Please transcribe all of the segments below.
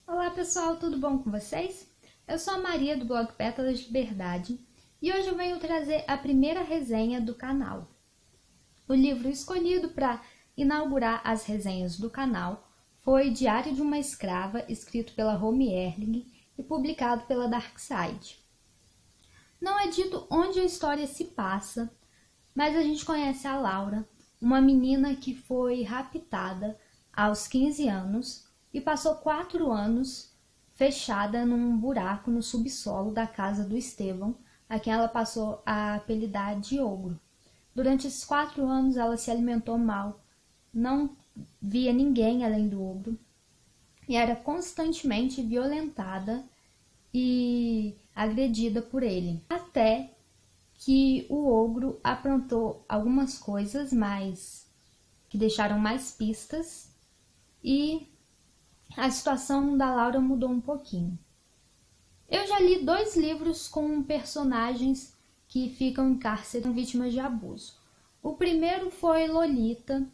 Olá pessoal, tudo bom com vocês? Eu sou a Maria do blog Pétalas de Liberdade e hoje eu venho trazer a primeira resenha do canal. O livro escolhido para inaugurar as resenhas do canal foi Diário de uma Escrava, escrito pela Romy Erling e publicado pela Darkside. Não é dito onde a história se passa, mas a gente conhece a Laura, uma menina que foi raptada aos 15 anos e passou 4 anos fechada num buraco no subsolo da casa do Estevão, a quem ela passou a apelidar de Ogro. Durante esses 4 anos ela se alimentou mal, não via ninguém além do Ogro e era constantemente violentada e agredida por ele, até que o Ogro aprontou algumas coisas que deixaram mais pistas e a situação da Laura mudou um pouquinho. Eu já li 2 livros com personagens que ficam em cárcere vítimas de abuso. O primeiro foi Lolita,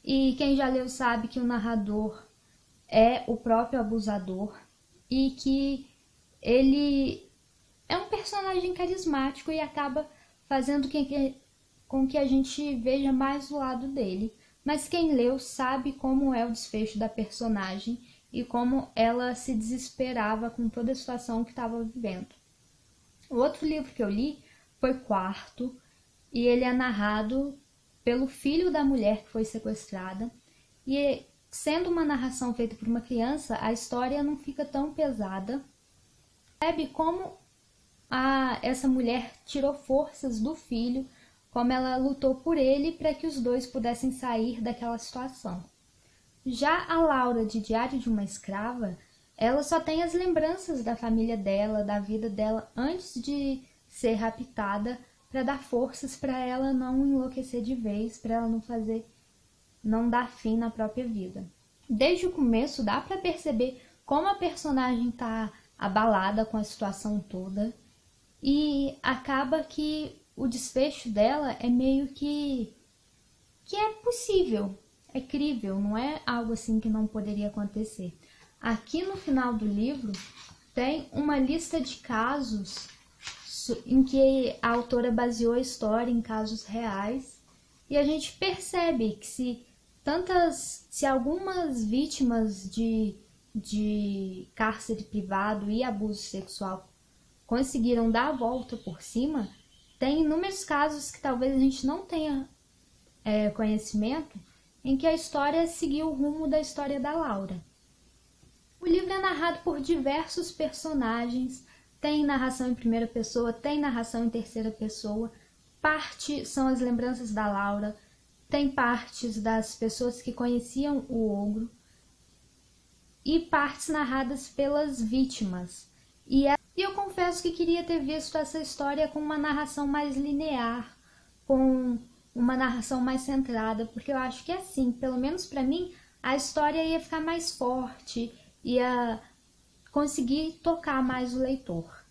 e quem já leu sabe que o narrador é o próprio abusador e que ele é um personagem carismático e acaba fazendo com que a gente veja mais o lado dele. Mas quem leu sabe como é o desfecho da personagem e como ela se desesperava com toda a situação que estava vivendo. O outro livro que eu li foi Quarto, e ele é narrado pelo filho da mulher que foi sequestrada. E sendo uma narração feita por uma criança, a história não fica tão pesada. Percebe como essa mulher tirou forças do filho, como ela lutou por ele para que os dois pudessem sair daquela situação. Já a Laura de Diário de uma Escrava, ela só tem as lembranças da família dela, da vida dela antes de ser raptada, para dar forças para ela não enlouquecer de vez, para ela não dar fim na própria vida. Desde o começo dá para perceber como a personagem está abalada com a situação toda e acaba que o desfecho dela é meio que é possível. É crível, não é algo assim que não poderia acontecer. Aqui no final do livro tem uma lista de casos em que a autora baseou a história em casos reais e a gente percebe que se algumas vítimas de cárcere privado e abuso sexual conseguiram dar a volta por cima, tem inúmeros casos que talvez a gente não tenha conhecimento, em que a história seguiu o rumo da história da Laura. O livro é narrado por diversos personagens, tem narração em primeira pessoa, tem narração em terceira pessoa, parte são as lembranças da Laura, tem partes das pessoas que conheciam o Ogro e partes narradas pelas vítimas. E eu confesso que queria ter visto essa história com uma narração mais linear, com uma narração mais centrada, porque eu acho que assim, pelo menos para mim, a história ia ficar mais forte, ia conseguir tocar mais o leitor.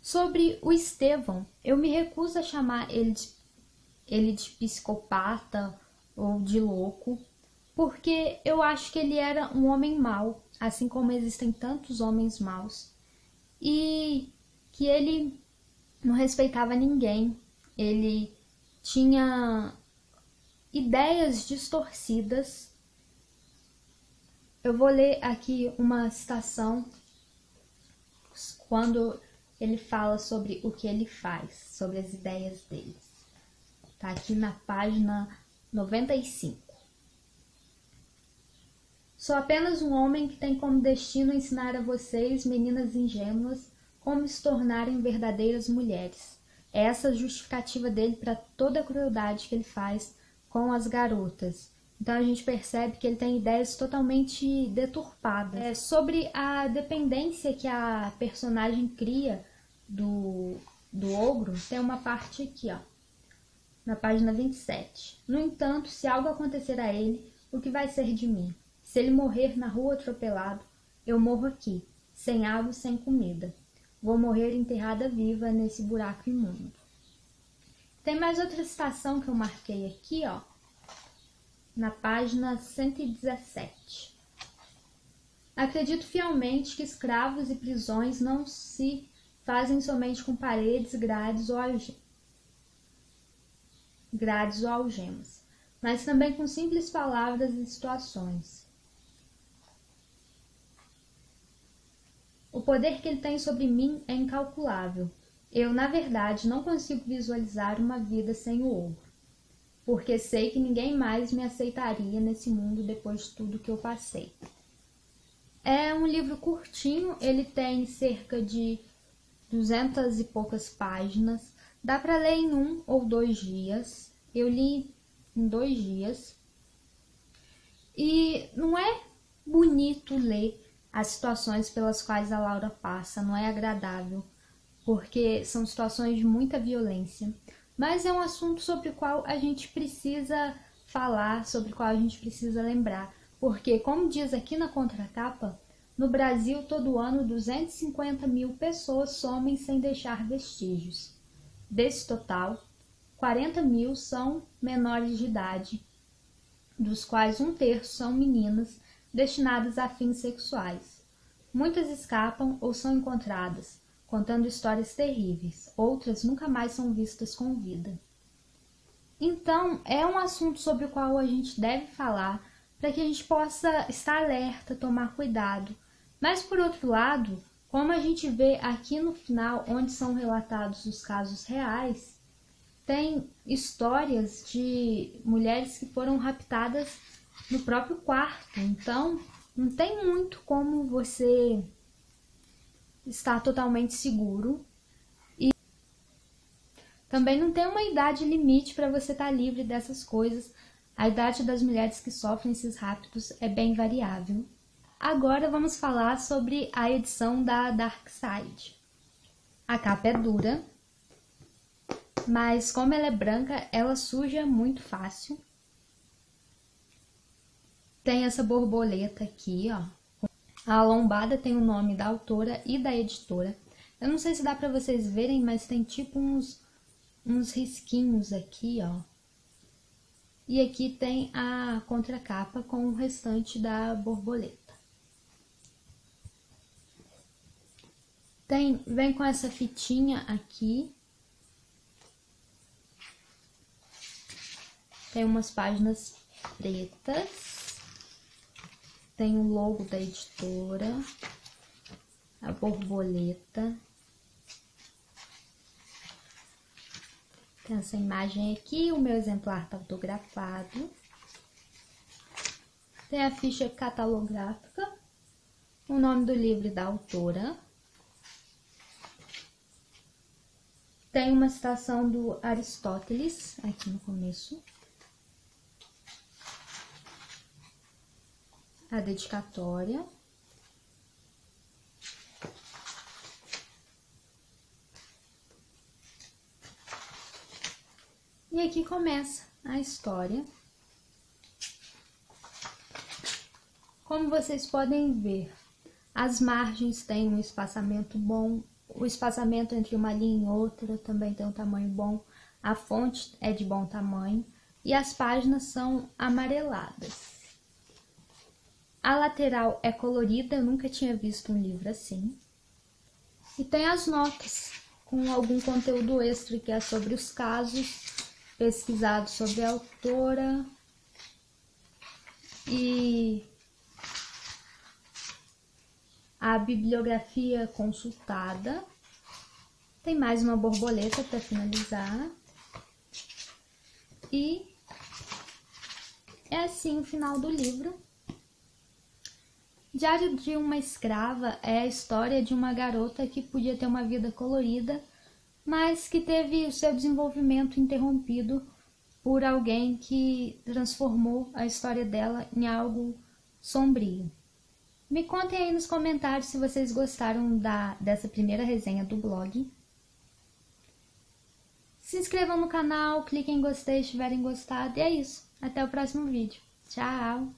Sobre o Estevão, eu me recuso a chamar ele de psicopata ou de louco, porque eu acho que ele era um homem mau, assim como existem tantos homens maus, e que ele não respeitava ninguém, ele tinha ideias distorcidas. Eu vou ler aqui uma citação quando ele fala sobre o que ele faz, sobre as ideias dele. Tá aqui na página 95. Sou apenas um homem que tem como destino ensinar a vocês, meninas ingênuas, como se tornarem verdadeiras mulheres. É essa a justificativa dele para toda a crueldade que ele faz com as garotas. Então a gente percebe que ele tem ideias totalmente deturpadas. Sobre a dependência que a personagem cria do Ogro, tem uma parte aqui, ó, na página 27. No entanto, se algo acontecer a ele, o que vai ser de mim? Se ele morrer na rua atropelado, eu morro aqui, sem água e sem comida. Vou morrer enterrada viva nesse buraco imundo. Tem mais outra citação que eu marquei aqui, ó, na página 117. Acredito fielmente que escravos e prisões não se fazem somente com paredes, grades ou algemas, mas também com simples palavras e situações. O poder que ele tem sobre mim é incalculável. Eu, na verdade, não consigo visualizar uma vida sem o ouro, porque sei que ninguém mais me aceitaria nesse mundo depois de tudo que eu passei. É um livro curtinho, ele tem cerca de 200 e poucas páginas. Dá para ler em 1 ou 2 dias. Eu li em 2 dias. E não é bonito ler as situações pelas quais a Laura passa, não é agradável, porque são situações de muita violência. Mas é um assunto sobre o qual a gente precisa falar, sobre o qual a gente precisa lembrar. Porque, como diz aqui na contracapa, no Brasil, todo ano, 250 mil pessoas somem sem deixar vestígios. Desse total, 40 mil são menores de idade, dos quais 1/3 são meninas destinadas a fins sexuais. Muitas escapam ou são encontradas, contando histórias terríveis. Outras nunca mais são vistas com vida. Então, é um assunto sobre o qual a gente deve falar, para que a gente possa estar alerta, tomar cuidado. Mas, por outro lado, como a gente vê aqui no final, onde são relatados os casos reais, tem histórias de mulheres que foram raptadas no próprio quarto. Então, não tem muito como você estar totalmente seguro. E também não tem uma idade limite para você estar livre dessas coisas. A idade das mulheres que sofrem esses raptos é bem variável. Agora vamos falar sobre a edição da Dark Side. A capa é dura, mas como ela é branca, ela suja muito fácil. Tem essa borboleta aqui, ó. A lombada tem o nome da autora e da editora. Eu não sei se dá para vocês verem, mas tem tipo uns risquinhos aqui, ó. E aqui tem a contracapa com o restante da borboleta. Vem com essa fitinha aqui. Tem umas páginas pretas. Tem o logo da editora. A borboleta. Tem essa imagem aqui, o meu exemplar está autografado. Tem a ficha catalográfica, o nome do livro e da autora. Tem uma citação do Aristóteles aqui no começo. A dedicatória. E aqui começa a história. Como vocês podem ver, as margens têm um espaçamento bom, o espaçamento entre uma linha e outra também tem um tamanho bom, a fonte é de bom tamanho e as páginas são amareladas. A lateral é colorida, eu nunca tinha visto um livro assim. E tem as notas, com algum conteúdo extra que é sobre os casos pesquisados sobre a autora e a bibliografia consultada. Tem mais uma borboleta para finalizar. E é assim o final do livro. Diário de uma Escrava é a história de uma garota que podia ter uma vida colorida, mas que teve o seu desenvolvimento interrompido por alguém que transformou a história dela em algo sombrio. Me contem aí nos comentários se vocês gostaram dessa primeira resenha do blog. Se inscrevam no canal, cliquem em gostei se tiverem gostado. E é isso. Até o próximo vídeo. Tchau!